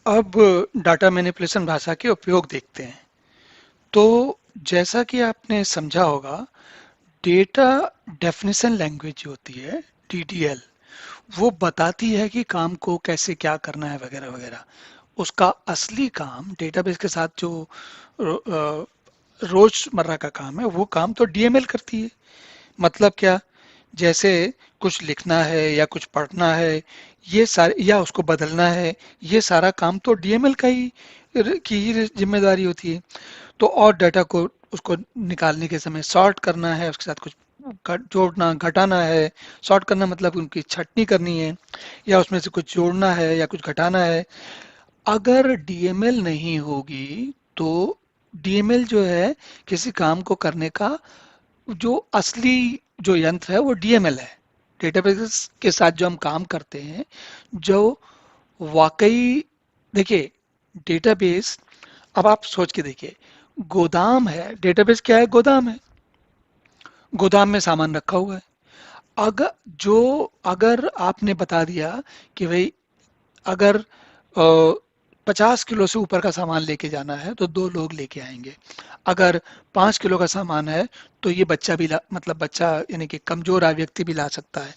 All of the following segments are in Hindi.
अब डाटा मैनिपुलेशन भाषा के उपयोग देखते हैं। तो जैसा कि आपने समझा होगा, डेटा डेफिनेशन लैंग्वेज जो होती है, डीडीएल, वो बताती है कि काम को कैसे क्या करना है वगैरह वगैरह। उसका असली काम डेटाबेस के साथ जो रोजमर्रा का काम है, वो काम तो डीएमएल करती है। मतलब क्या? जैसे कुछ लिखना है या कुछ पढ़ना है, ये सारे, या उसको बदलना है, ये सारा काम तो डीएमएल की ही जिम्मेदारी होती है। तो और डाटा को उसको निकालने के समय सॉर्ट करना है, उसके साथ कुछ जोड़ना घटाना है। सॉर्ट करना मतलब उनकी छटनी करनी है, या उसमें से कुछ जोड़ना है या कुछ घटाना है। अगर डीएमएल नहीं होगी तो डीएमएल जो है, किसी काम को करने का जो असली जो यंत्र है वो डीएमएल है। डेटाबेस के साथ जो हम काम करते हैं, जो वाकई, देखिए, डेटाबेस, अब आप सोच के देखिए, गोदाम है, डेटाबेस क्या है? गोदाम है। गोदाम में सामान रखा हुआ है। अगर जो अगर आपने बता दिया कि भाई, अगर 50 किलो से ऊपर का सामान लेके जाना है तो दो लोग लेके आएंगे। अगर 5 किलो का सामान है तो ये बच्चा भी मतलब बच्चा यानी कि कमजोर व्यक्ति भी ला सकता है।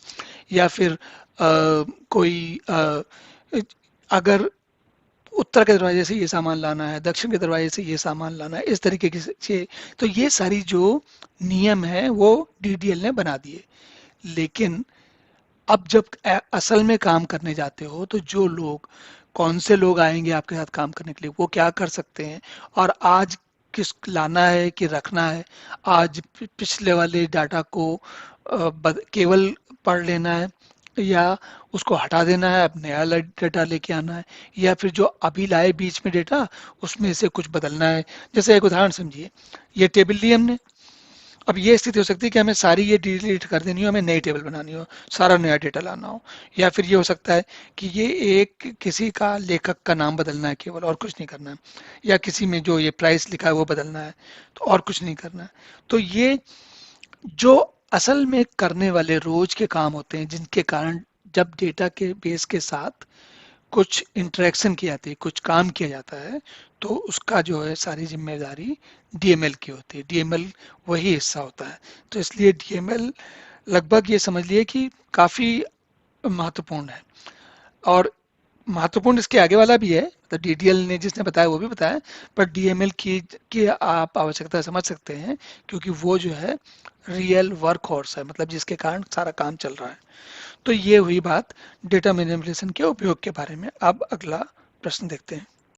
या फिर कोई अगर उत्तर के दरवाजे से ये सामान लाना है, दक्षिण के दरवाजे से ये सामान लाना है, इस तरीके की से, तो ये सारी जो नियम है वो डीडीएल ने बना दिए। लेकिन अब जब असल में काम करने जाते हो तो जो लोग, कौन से लोग आएंगे आपके साथ काम करने के लिए, वो क्या कर सकते हैं, और आज किस लाना है कि रखना है। आज पिछले वाले डाटा को केवल पढ़ लेना है, या उसको हटा देना है, अब नया डेटा लेके आना है, या फिर जो अभी लाए बीच में डेटा, उसमें से कुछ बदलना है। जैसे एक उदाहरण समझिए, ये टेबल ली हमने। अब ये स्थिति हो सकती है कि हमें सारी ये डिलीट कर देनी हो, हमें नई टेबल बनानी हो, सारा नया डेटा लाना हो। या फिर ये हो सकता है कि ये एक किसी का लेखक का नाम बदलना है केवल, और कुछ नहीं करना है। या किसी में जो ये प्राइस लिखा है वो बदलना है, तो और कुछ नहीं करना है। तो ये जो असल में करने वाले रोज के काम होते हैं, जिनके कारण जब डेटा के बेस के साथ कुछ इंटरेक्शन की जाती है, कुछ काम किया जाता है, तो उसका जो है सारी जिम्मेदारी डीएमएल की होती है। डीएमएल वही हिस्सा होता है। तो इसलिए डीएमएल लगभग ये समझ लिए कि काफी महत्वपूर्ण है। और महत्वपूर्ण इसके आगे वाला भी है, तो डीडीएल ने जिसने बताया वो भी बताया, पर डीएमएल की आप आवश्यकता समझ सकते हैं, क्योंकि वो जो है रियल वर्क हॉर्स है, मतलब जिसके कारण सारा काम चल रहा है। तो ये हुई बात डेटा मैनिपुलेशन के उपयोग के बारे में। अब अगला प्रश्न देखते हैं।